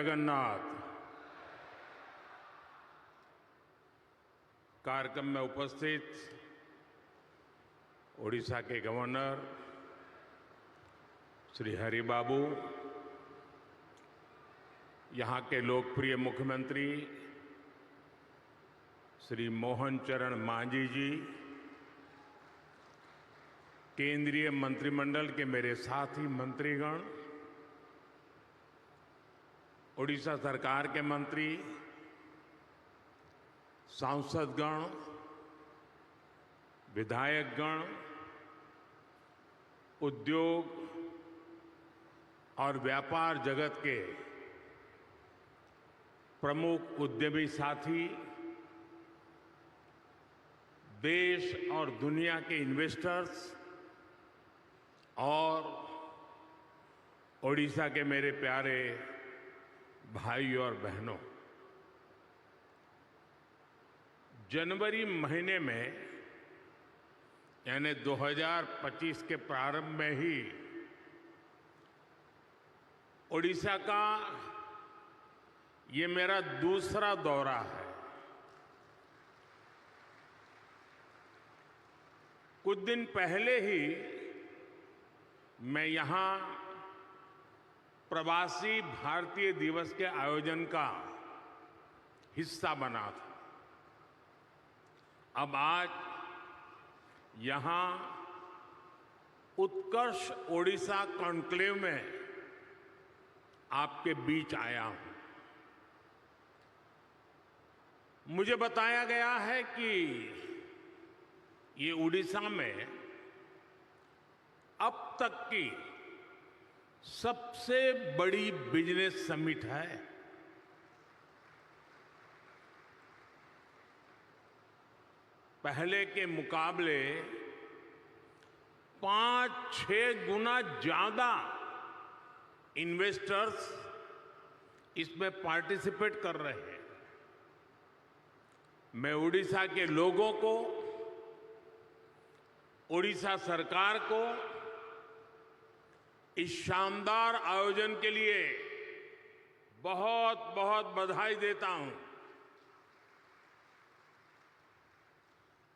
जगन्नाथ। कार्यक्रम में उपस्थित ओडिशा के गवर्नर श्री हरिबाबू, यहाँ के लोकप्रिय मुख्यमंत्री श्री मोहन चरण मांझी जी, केंद्रीय मंत्रिमंडल के मेरे साथी मंत्रीगण, ओडिशा सरकार के मंत्री, सांसदगण, विधायकगण, उद्योग और व्यापार जगत के प्रमुख उद्यमी साथी, देश और दुनिया के इन्वेस्टर्स और ओडिशा के मेरे प्यारे भाई और बहनों, जनवरी महीने में यानी 2025 के प्रारंभ में ही ओडिशा का ये मेरा दूसरा दौरा है। कुछ दिन पहले ही मैं यहां प्रवासी भारतीय दिवस के आयोजन का हिस्सा बना था। अब आज यहां उत्कर्ष ओडिशा कॉन्क्लेव में आपके बीच आया हूं। मुझे बताया गया है कि ये ओडिशा में अब तक की सबसे बड़ी बिजनेस समिट है। पहले के मुकाबले 5-6 गुना ज्यादा इन्वेस्टर्स इसमें पार्टिसिपेट कर रहे हैं। मैं ओडिशा के लोगों को, ओडिशा सरकार को इस शानदार आयोजन के लिए बहुत बहुत बधाई देता हूं।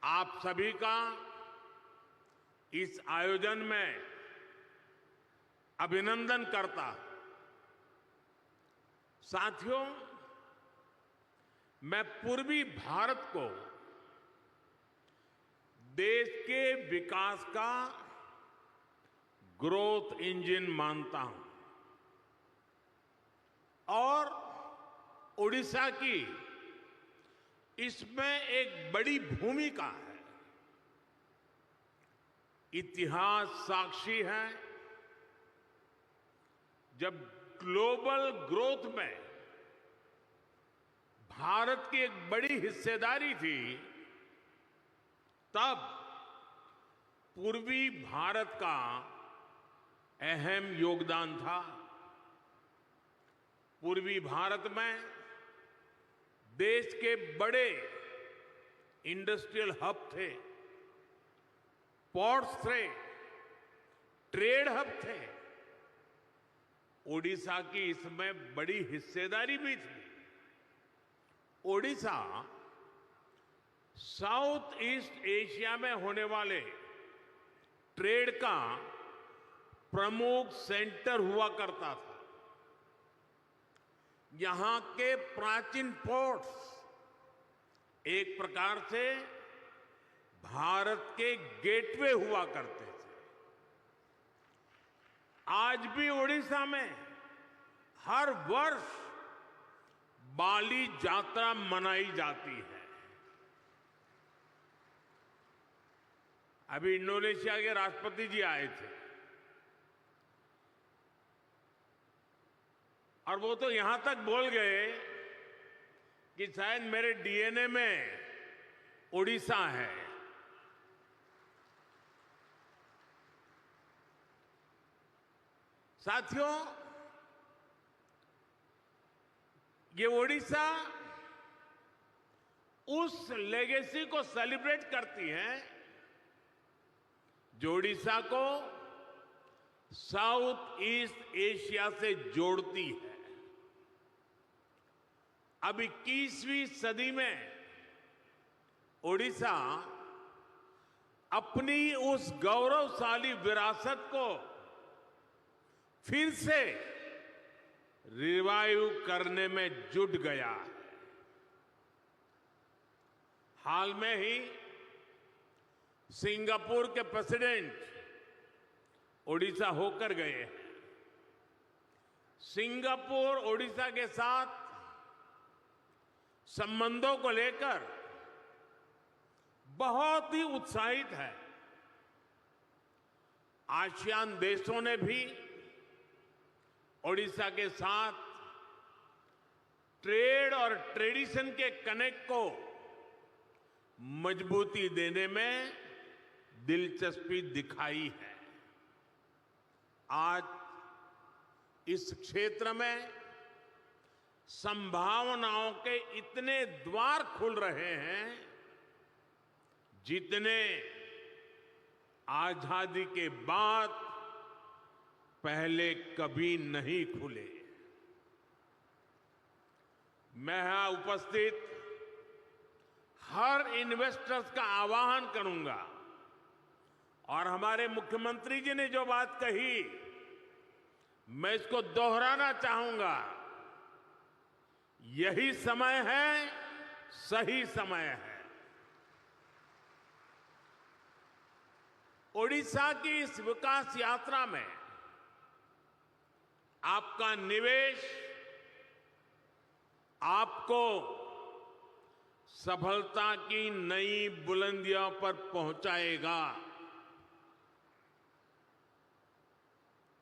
आप सभी का इस आयोजन में अभिनंदन करता हूं। साथियों, मैं पूर्वी भारत को देश के विकास का ग्रोथ इंजन मानता हूं और ओडिशा की इसमें एक बड़ी भूमिका है। इतिहास साक्षी है, जब ग्लोबल ग्रोथ में भारत की एक बड़ी हिस्सेदारी थी, तब पूर्वी भारत का अहम योगदान था। पूर्वी भारत में देश के बड़े इंडस्ट्रियल हब थे, पोर्ट्स थे, ट्रेड हब थे। ओडिशा की इसमें बड़ी हिस्सेदारी भी थी। ओडिशा साउथ ईस्ट एशिया में होने वाले ट्रेड का प्रमुख सेंटर हुआ करता था। यहां के प्राचीन पोर्ट्स एक प्रकार से भारत के गेटवे हुआ करते थे। आज भी ओडिशा में हर वर्ष बाली यात्रा मनाई जाती है। अभी इंडोनेशिया के राष्ट्रपति जी आए थे और वो तो यहां तक बोल गए कि शायद मेरे डीएनए में ओडिशा है। साथियों, ये ओडिशा उस लेगेसी को सेलिब्रेट करती है जो ओडिशा को साउथ ईस्ट एशिया से जोड़ती है। अब 21वीं सदी में ओडिशा अपनी उस गौरवशाली विरासत को फिर से रिवाइव करने में जुट गया है। हाल में ही सिंगापुर के प्रेसिडेंट ओडिशा होकर गए हैं। सिंगापुर ओडिशा के साथ संबंधों को लेकर बहुत ही उत्साहित है। आसियान देशों ने भी ओडिशा के साथ ट्रेड और ट्रेडिशन के कनेक्ट को मजबूती देने में दिलचस्पी दिखाई है। आज इस क्षेत्र में संभावनाओं के इतने द्वार खुल रहे हैं जितने आजादी के बाद पहले कभी नहीं खुले। मैं यहां उपस्थित हर इन्वेस्टर्स का आह्वान करूंगा और हमारे मुख्यमंत्री जी ने जो बात कही मैं इसको दोहराना चाहूंगा। यही समय है, सही समय है। ओडिशा की इस विकास यात्रा में आपका निवेश आपको सफलता की नई बुलंदियों पर पहुंचाएगा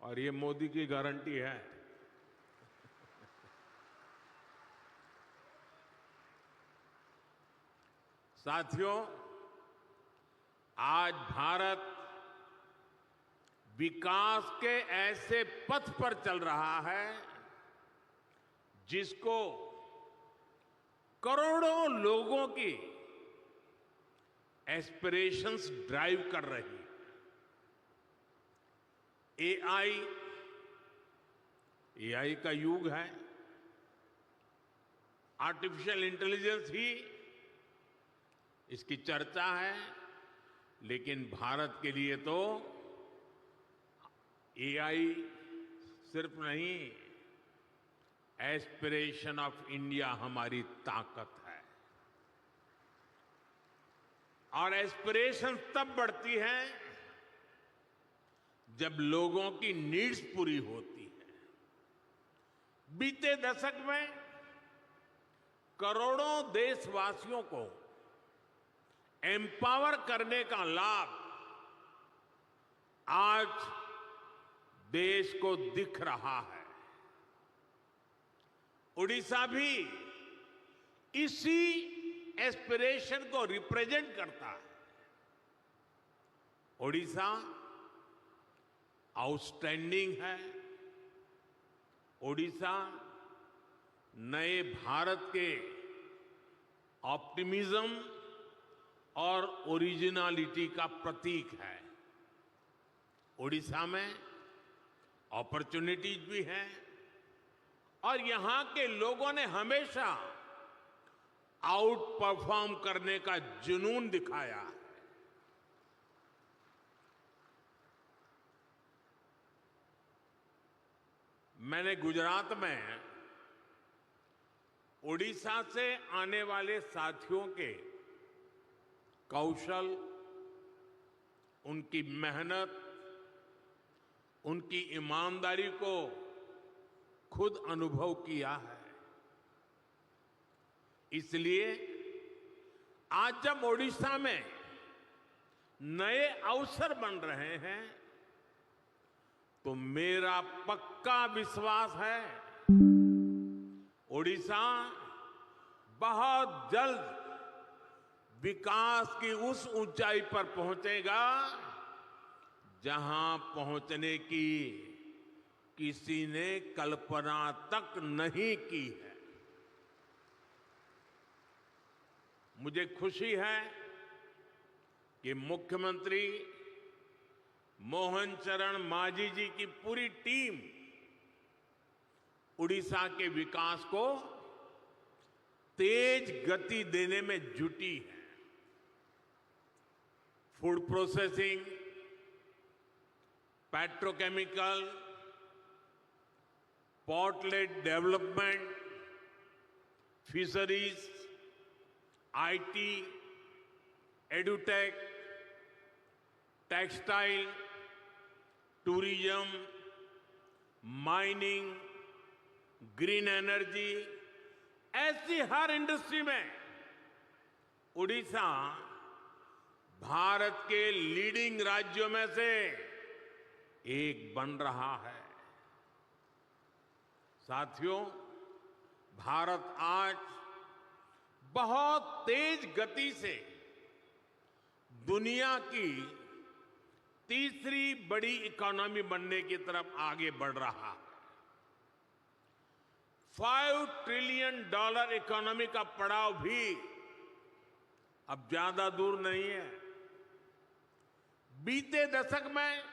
और ये मोदी की गारंटी है। साथियों, आज भारत विकास के ऐसे पथ पर चल रहा है जिसको करोड़ों लोगों की एस्पिरेशंस ड्राइव कर रही है। एआई का युग है। आर्टिफिशियल इंटेलिजेंस ही इसकी चर्चा है, लेकिन भारत के लिए तो एआई सिर्फ नहीं, एस्पिरेशन ऑफ इंडिया हमारी ताकत है। और एस्पिरेशन तब बढ़ती है जब लोगों की नीड्स पूरी होती है। बीते दशक में करोड़ों देशवासियों को एम्पावर करने का लाभ आज देश को दिख रहा है। ओडिशा भी इसी एस्पिरेशन को रिप्रेजेंट करता है। ओडिशा आउटस्टैंडिंग है। ओडिशा नए भारत के ऑप्टिमिज्म और ओरिजिनलिटी का प्रतीक है। ओडिशा में अपॉर्चुनिटीज भी हैं और यहां के लोगों ने हमेशा आउट परफॉर्म करने का जुनून दिखाया है। मैंने गुजरात में ओडिशा से आने वाले साथियों के कौशल, उनकी मेहनत, उनकी ईमानदारी को खुद अनुभव किया है। इसलिए आज जब ओडिशा में नए अवसर बन रहे हैं तो मेरा पक्का विश्वास है ओडिशा बहुत जल्द विकास की उस ऊंचाई पर पहुंचेगा जहां पहुंचने की किसी ने कल्पना तक नहीं की है। मुझे खुशी है कि मुख्यमंत्री मोहन चरण मांझी जी की पूरी टीम उड़ीसा के विकास को तेज गति देने में जुटी है। Food processing, petrochemical, port-lead development, fisheries, IT, edutech, textile, tourism, mining, green energy, ऐसी हर इंडस्ट्री में उड़ीसा भारत के लीडिंग राज्यों में से एक बन रहा है। साथियों, भारत आज बहुत तेज गति से दुनिया की तीसरी बड़ी इकोनॉमी बनने की तरफ आगे बढ़ रहा है। $5 ट्रिलियन इकोनॉमी का पड़ाव भी अब ज्यादा दूर नहीं है। बीते दशक में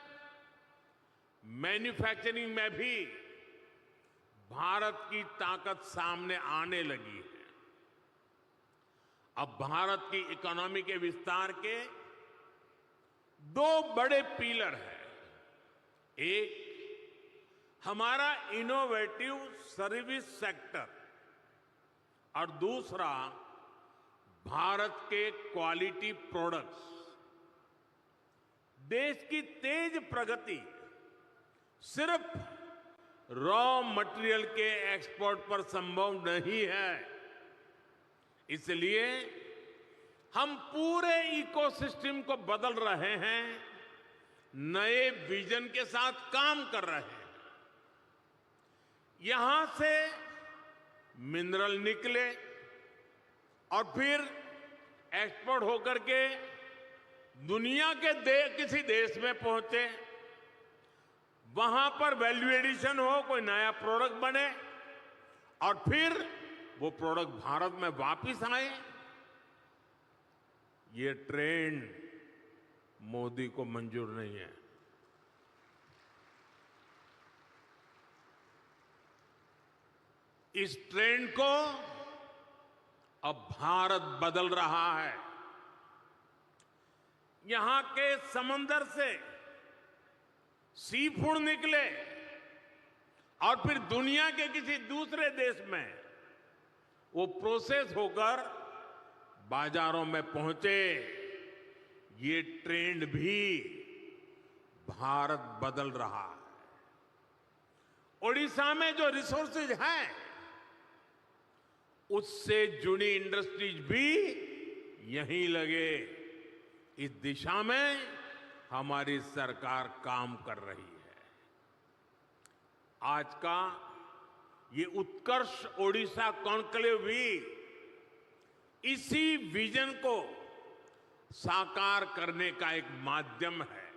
मैन्युफैक्चरिंग में भी भारत की ताकत सामने आने लगी है। अब भारत की इकोनॉमी के विस्तार के दो बड़े पिलर हैं। एक हमारा इनोवेटिव सर्विस सेक्टर और दूसरा भारत के क्वालिटी प्रोडक्ट्स। देश की तेज प्रगति सिर्फ रॉ मटेरियल के एक्सपोर्ट पर संभव नहीं है। इसलिए हम पूरे इकोसिस्टम को बदल रहे हैं, नए विजन के साथ काम कर रहे हैं। यहां से मिनरल निकले और फिर एक्सपोर्ट होकर के दुनिया के किसी देश में पहुंचे, वहां पर वैल्यू एडिशन हो, कोई नया प्रोडक्ट बने और फिर वो प्रोडक्ट भारत में वापस आए। ये ट्रेंड मोदी को मंजूर नहीं है। इस ट्रेंड को अब भारत बदल रहा है। यहां के समंदर से सी फूड निकले और फिर दुनिया के किसी दूसरे देश में वो प्रोसेस होकर बाजारों में पहुंचे। ये ट्रेंड भी भारत बदल रहा है। ओडिशा में जो रिसोर्सेज हैं, उससे जुड़ी इंडस्ट्रीज भी यहीं लगे। इस दिशा में हमारी सरकार काम कर रही है। आज का ये उत्कर्ष ओडिशा कॉन्क्लेव भी इसी विजन को साकार करने का एक माध्यम है।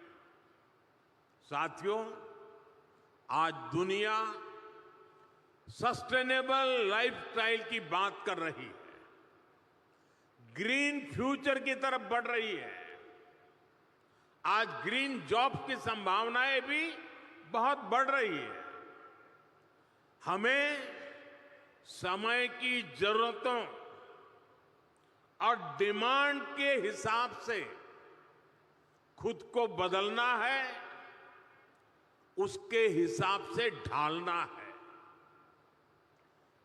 साथियों, आज दुनिया सस्टेनेबल लाइफस्टाइल की बात कर रही है, ग्रीन फ्यूचर की तरफ बढ़ रही है। आज ग्रीन जॉब की संभावनाएं भी बहुत बढ़ रही है। हमें समय की जरूरतों और डिमांड के हिसाब से खुद को बदलना है, उसके हिसाब से ढालना है।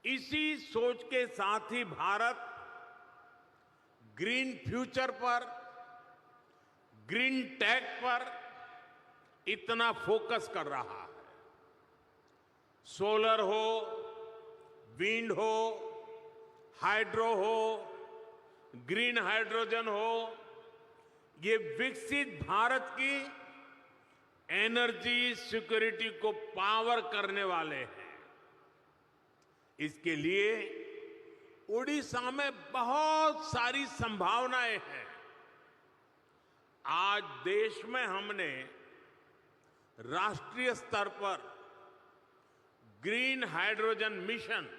इसी सोच के साथ ही भारत ग्रीन फ्यूचर पर, ग्रीन टेक पर इतना फोकस कर रहा है। सोलर हो, विंड हो, हाइड्रो हो, ग्रीन हाइड्रोजन हो, ये विकसित भारत की एनर्जी सिक्योरिटी को पावर करने वाले हैं। इसके लिए उड़ीसा में बहुत सारी संभावनाएं हैं। आज देश में हमने राष्ट्रीय स्तर पर ग्रीन हाइड्रोजन मिशन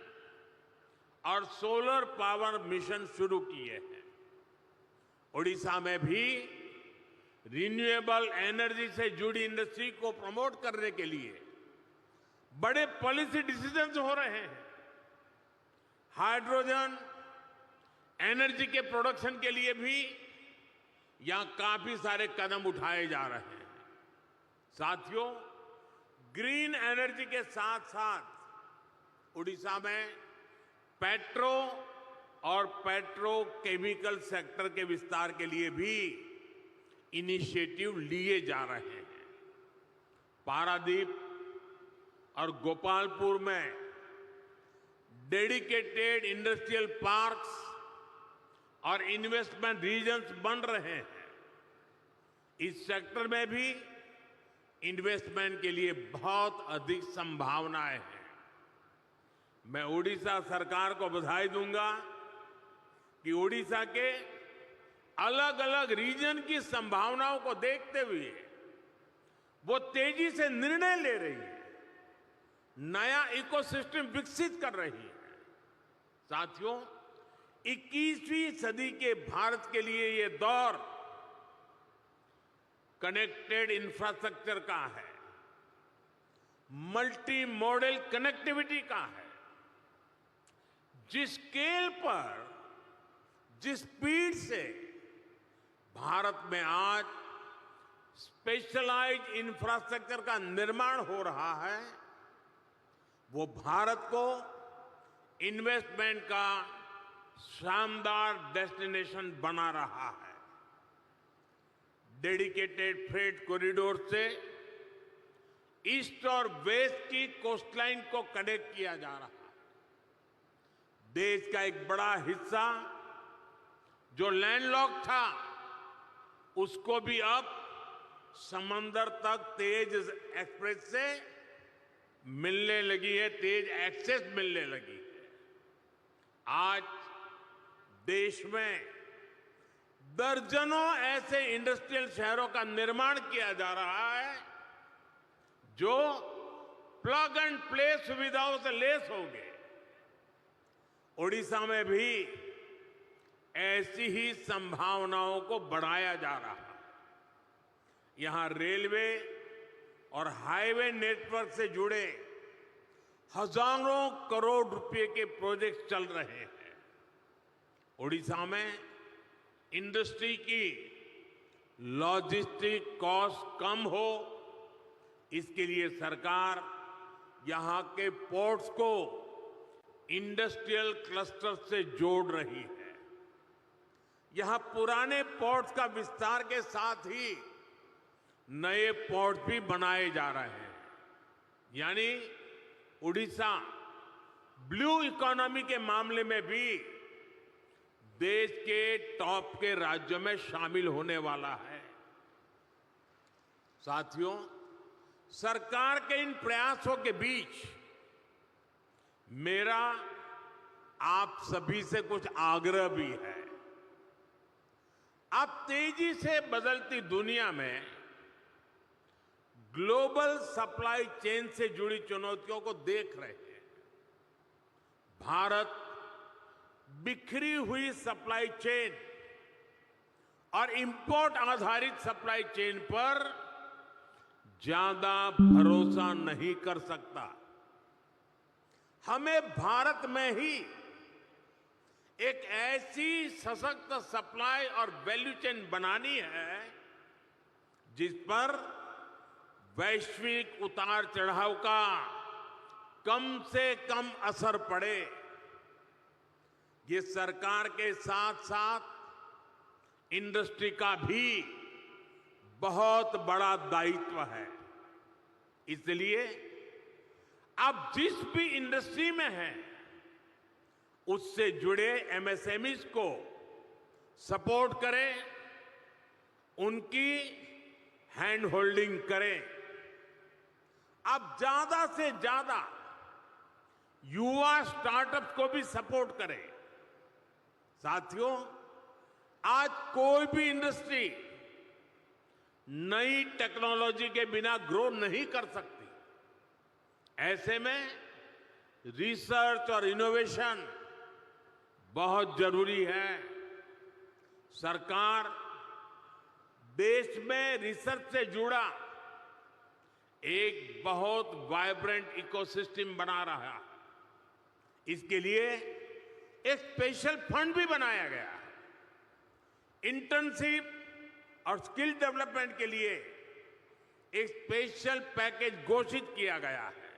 और सोलर पावर मिशन शुरू किए हैं। उड़ीसा में भी रिन्यूएबल एनर्जी से जुड़ी इंडस्ट्री को प्रमोट करने के लिए बड़े पॉलिसी डिसीजंस हो रहे हैं। हाइड्रोजन एनर्जी के प्रोडक्शन के लिए भी यहां काफी सारे कदम उठाए जा रहे हैं। साथियों, ग्रीन एनर्जी के साथ साथ उड़ीसा में पेट्रो और पेट्रोकेमिकल सेक्टर के विस्तार के लिए भी इनिशिएटिव लिए जा रहे हैं। पारादीप और गोपालपुर में डेडिकेटेड इंडस्ट्रियल पार्क्स और इन्वेस्टमेंट रीजन्स बन रहे हैं। इस सेक्टर में भी इन्वेस्टमेंट के लिए बहुत अधिक संभावनाएं हैं। मैं उड़ीसा सरकार को बधाई दूंगा कि उड़ीसा के अलग अलग रीजन की संभावनाओं को देखते हुए वो तेजी से निर्णय ले रही है, नया इकोसिस्टम विकसित कर रही है। साथियों, 21वीं सदी के भारत के लिए ये दौर कनेक्टेड इंफ्रास्ट्रक्चर का है, मल्टी मॉडल कनेक्टिविटी का है। जिस स्केल पर, जिस स्पीड से भारत में आज स्पेशलाइज्ड इंफ्रास्ट्रक्चर का निर्माण हो रहा है, वो भारत को इन्वेस्टमेंट का शानदार डेस्टिनेशन बना रहा है। डेडिकेटेड फ्रेट कॉरिडोर से ईस्ट और वेस्ट की कोस्टलाइन को कनेक्ट किया जा रहा है। देश का एक बड़ा हिस्सा जो लैंडलॉक था, उसको भी अब समंदर तक तेज एक्सप्रेस से मिलने लगी है, तेज एक्सेस मिलने लगी है। आज देश में दर्जनों ऐसे इंडस्ट्रियल शहरों का निर्माण किया जा रहा है जो प्लग एंड प्ले सुविधाओं से लैस होंगे। ओडिशा में भी ऐसी ही संभावनाओं को बढ़ाया जा रहा है। यहां रेलवे और हाईवे नेटवर्क से जुड़े हजारों करोड़ रुपए के प्रोजेक्ट चल रहे हैं। ओडिशा में इंडस्ट्री की लॉजिस्टिक कॉस्ट कम हो, इसके लिए सरकार यहां के पोर्ट्स को इंडस्ट्रियल क्लस्टर से जोड़ रही है। यहां पुराने पोर्ट्स का विस्तार के साथ ही नए पोर्ट भी बनाए जा रहे हैं। यानी उड़ीसा ब्लू इकोनॉमी के मामले में भी देश के टॉप के राज्यों में शामिल होने वाला है। साथियों, सरकार के इन प्रयासों के बीच मेरा आप सभी से कुछ आग्रह भी है। आप तेजी से बदलती दुनिया में ग्लोबल सप्लाई चेन से जुड़ी चुनौतियों को देख रहे हैं। भारत बिखरी हुई सप्लाई चेन और इंपोर्ट आधारित सप्लाई चेन पर ज्यादा भरोसा नहीं कर सकता। हमें भारत में ही एक ऐसी सशक्त सप्लाई और वैल्यू चेन बनानी है जिस पर वैश्विक उतार चढ़ाव का कम से कम असर पड़े। ये सरकार के साथ साथ इंडस्ट्री का भी बहुत बड़ा दायित्व है। इसलिए आप जिस भी इंडस्ट्री में हैं, उससे जुड़े एमएसएमईज को सपोर्ट करें, उनकी हैंड होल्डिंग करें। आप ज्यादा से ज्यादा युवा स्टार्टअप्स को भी सपोर्ट करें। साथियों, आज कोई भी इंडस्ट्री नई टेक्नोलॉजी के बिना ग्रो नहीं कर सकती। ऐसे में रिसर्च और इनोवेशन बहुत जरूरी है। सरकार देश में रिसर्च से जुड़ा एक बहुत वाइब्रेंट इकोसिस्टम बना रहा है। इसके लिए एक स्पेशल फंड भी बनाया गया है। इंटर्नशिप और स्किल डेवलपमेंट के लिए एक स्पेशल पैकेज घोषित किया गया है।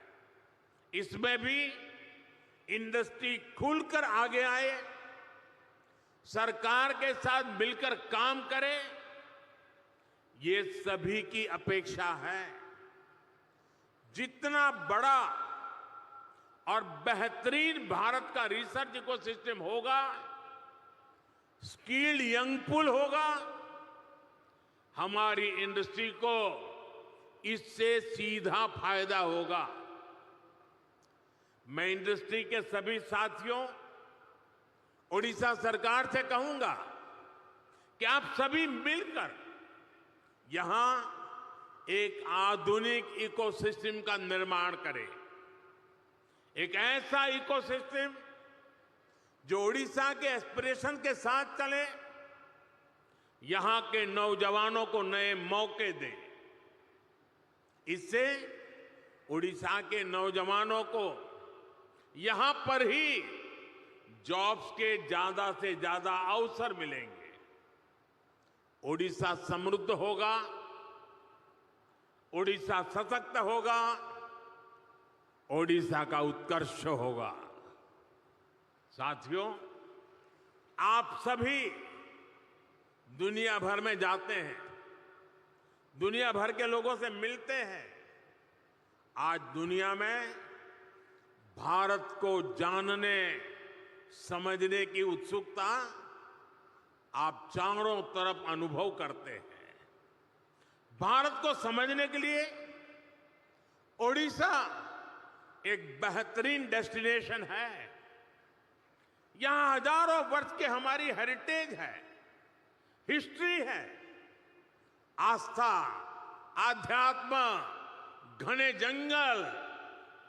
इसमें भी इंडस्ट्री खुलकर आगे आए, सरकार के साथ मिलकर काम करे, ये सभी की अपेक्षा है। जितना बड़ा और बेहतरीन भारत का रिसर्च इकोसिस्टम होगा, स्किल्ड यंग पूल होगा, हमारी इंडस्ट्री को इससे सीधा फायदा होगा। मैं इंडस्ट्री के सभी साथियों, ओडिशा सरकार से कहूंगा कि आप सभी मिलकर यहां एक आधुनिक इकोसिस्टम का निर्माण करें। एक ऐसा इकोसिस्टम जो ओडिशा के एस्पिरेशन के साथ चले, यहां के नौजवानों को नए मौके दे। इससे ओडिशा के नौजवानों को यहां पर ही जॉब्स के ज्यादा से ज्यादा अवसर मिलेंगे। ओडिशा समृद्ध होगा, ओडिशा सशक्त होगा, ओडिशा का उत्कर्ष होगा। साथियों, आप सभी दुनिया भर में जाते हैं, दुनिया भर के लोगों से मिलते हैं। आज दुनिया में भारत को जानने समझने की उत्सुकता आप चारों तरफ अनुभव करते हैं। भारत को समझने के लिए ओडिशा एक बेहतरीन डेस्टिनेशन है। यहां हजारों वर्ष की हमारी हेरिटेज है, हिस्ट्री है। आस्था, आध्यात्म, घने जंगल,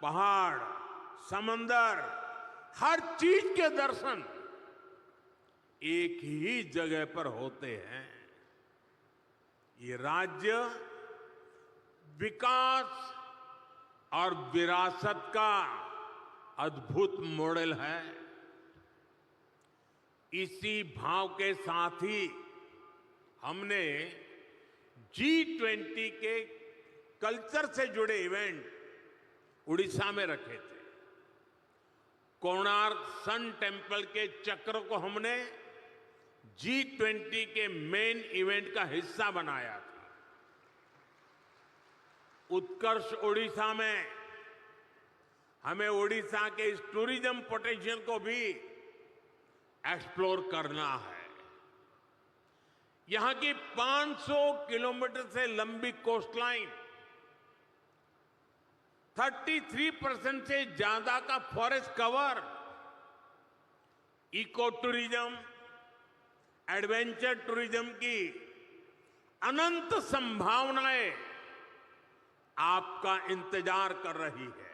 पहाड़, समंदर, हर चीज के दर्शन एक ही जगह पर होते हैं। ये राज्य विकास और विरासत का अद्भुत मॉडल है। इसी भाव के साथ ही हमने G20 के कल्चर से जुड़े इवेंट उड़ीसा में रखे थे। कोणार्क सन टेम्पल के चक्र को हमने G20 के मेन इवेंट का हिस्सा बनाया था। उत्कर्ष ओडिशा में हमें ओडिशा के इस टूरिज्म पोटेंशियल को भी एक्सप्लोर करना है। यहां की 500 किलोमीटर से लंबी कोस्टलाइन, 33% से ज्यादा का forest cover, eco tourism, adventure tourism की अनंत संभावनाएं आपका इंतजार कर रही है।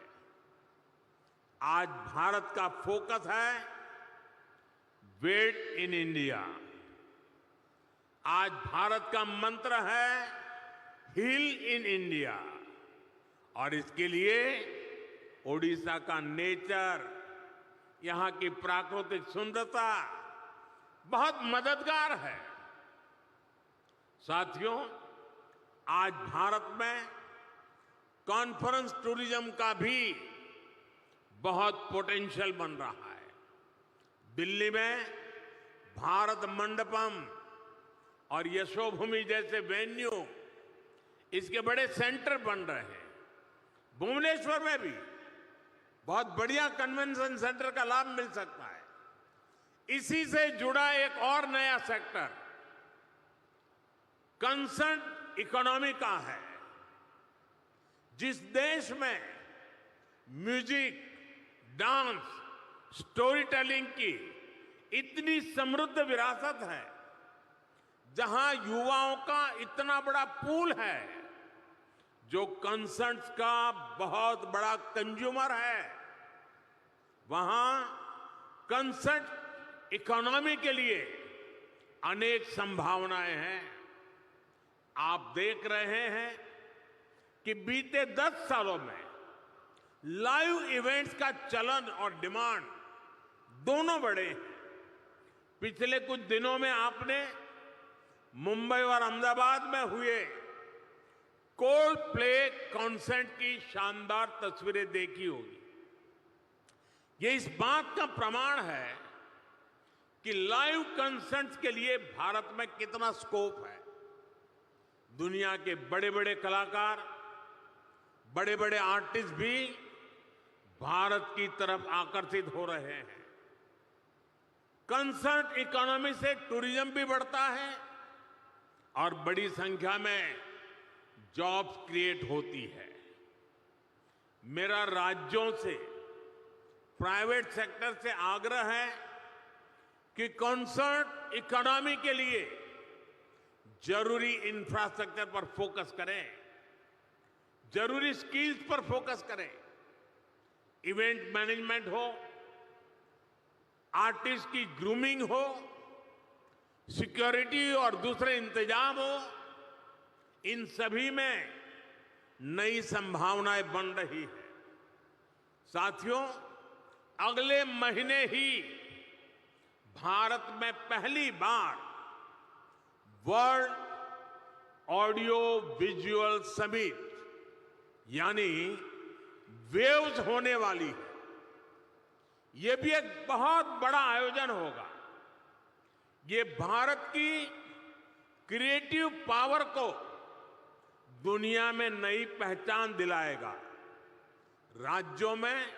आज भारत का फोकस है वेट इन इंडिया। आज भारत का मंत्र है हील इन इंडिया। और इसके लिए ओडिशा का नेचर, यहां की प्राकृतिक सुंदरता बहुत मददगार है। साथियों, आज भारत में कॉन्फ्रेंस टूरिज्म का भी बहुत पोटेंशियल बन रहा है। दिल्ली में भारत मंडपम और यशोभूमि जैसे वेन्यू, इसके बड़े सेंटर बन रहे हैं। भुवनेश्वर में भी बहुत बढ़िया कन्वेंशन सेंटर का लाभ मिल सकता है। इसी से जुड़ा एक और नया सेक्टर कंसर्ट इकोनॉमी का है। जिस देश में म्यूजिक, डांस, स्टोरी टेलिंग की इतनी समृद्ध विरासत है, जहां युवाओं का इतना बड़ा पूल है, जो कंसर्ट्स का बहुत बड़ा कंज्यूमर है, वहां कंसर्ट इकोनॉमी के लिए अनेक संभावनाएं हैं। आप देख रहे हैं कि बीते 10 सालों में लाइव इवेंट्स का चलन और डिमांड दोनों बड़े हैं। पिछले कुछ दिनों में आपने मुंबई और अहमदाबाद में हुए कोल्ड प्ले कॉन्सर्ट की शानदार तस्वीरें देखी होगी। ये इस बात का प्रमाण है कि लाइव कॉन्सर्ट्स के लिए भारत में कितना स्कोप है। दुनिया के बड़े बड़े कलाकार, बड़े बड़े आर्टिस्ट भी भारत की तरफ आकर्षित हो रहे हैं। कंसर्ट इकोनॉमी से टूरिज्म भी बढ़ता है और बड़ी संख्या में जॉब्स क्रिएट होती है। मेरा राज्यों से, प्राइवेट सेक्टर से आग्रह है कि कंसर्ट इकोनॉमी के लिए जरूरी इंफ्रास्ट्रक्चर पर फोकस करें, जरूरी स्किल्स पर फोकस करें। इवेंट मैनेजमेंट हो, आर्टिस्ट की ग्रूमिंग हो, सिक्योरिटी और दूसरे इंतजाम हो, इन सभी में नई संभावनाएं बन रही है। साथियों, अगले महीने ही भारत में पहली बार वर्ल्ड ऑडियो विजुअल समिट यानी वेव्स होने वाली है। ये भी एक बहुत बड़ा आयोजन होगा। ये भारत की क्रिएटिव पावर को दुनिया में नई पहचान दिलाएगा। राज्यों में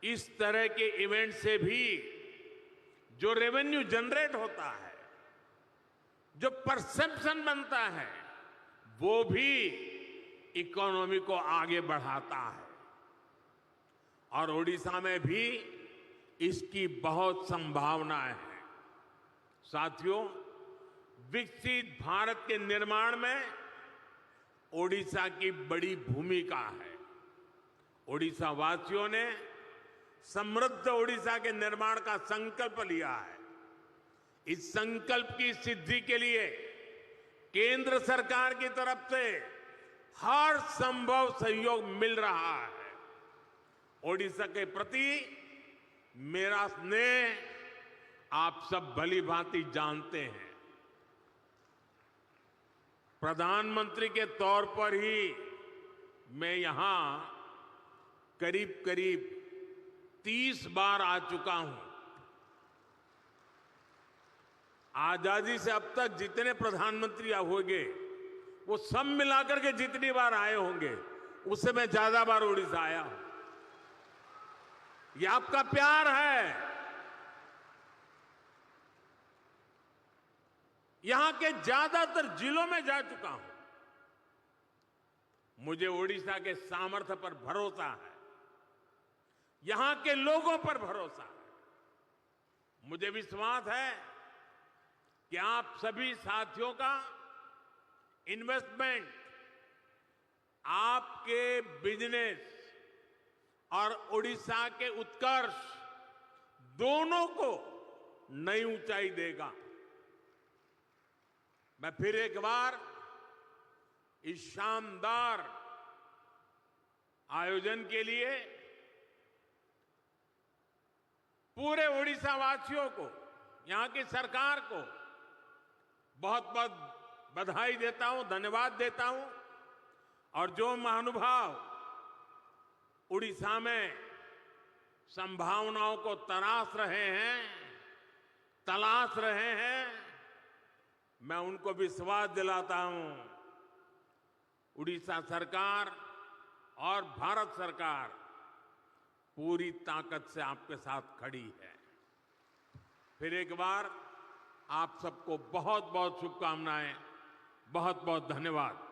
इस तरह के इवेंट से भी जो रेवेन्यू जनरेट होता है, जो परसेप्शन बनता है, वो भी इकोनॉमी को आगे बढ़ाता है। और ओडिशा में भी इसकी बहुत संभावनाएं हैं। साथियों, विकसित भारत के निर्माण में ओडिशा की बड़ी भूमिका है। ओडिशा वासियों ने समृद्ध ओडिशा के निर्माण का संकल्प लिया है। इस संकल्प की सिद्धि के लिए केंद्र सरकार की तरफ से हर संभव सहयोग मिल रहा है। ओडिशा के प्रति मेरा स्नेह आप सब भली भांति जानते हैं। प्रधानमंत्री के तौर पर ही मैं यहां करीब करीब 30 बार आ चुका हूं। आजादी से अब तक जितने प्रधानमंत्री होंगे वो सब मिलाकर के जितनी बार आए होंगे उससे मैं ज्यादा बार ओडिशा आया हूं। ये आपका प्यार है। यहां के ज्यादातर जिलों में जा चुका हूं। मुझे ओडिशा के सामर्थ्य पर भरोसा है, यहां के लोगों पर भरोसा है। मुझे विश्वास है कि आप सभी साथियों का इन्वेस्टमेंट आपके बिजनेस और ओडिशा के उत्कर्ष दोनों को नई ऊंचाई देगा। मैं फिर एक बार इस शानदार आयोजन के लिए पूरे ओडिशा वासियों को, यहां की सरकार को बहुत बहुत बधाई देता हूं, धन्यवाद देता हूं। और जो महानुभाव उड़ीसा में संभावनाओं को तलाश रहे हैं, मैं उनको विश्वास दिलाता हूं, उड़ीसा सरकार और भारत सरकार पूरी ताकत से आपके साथ खड़ी है। फिर एक बार आप सबको बहुत बहुत शुभकामनाएं, बहुत बहुत धन्यवाद।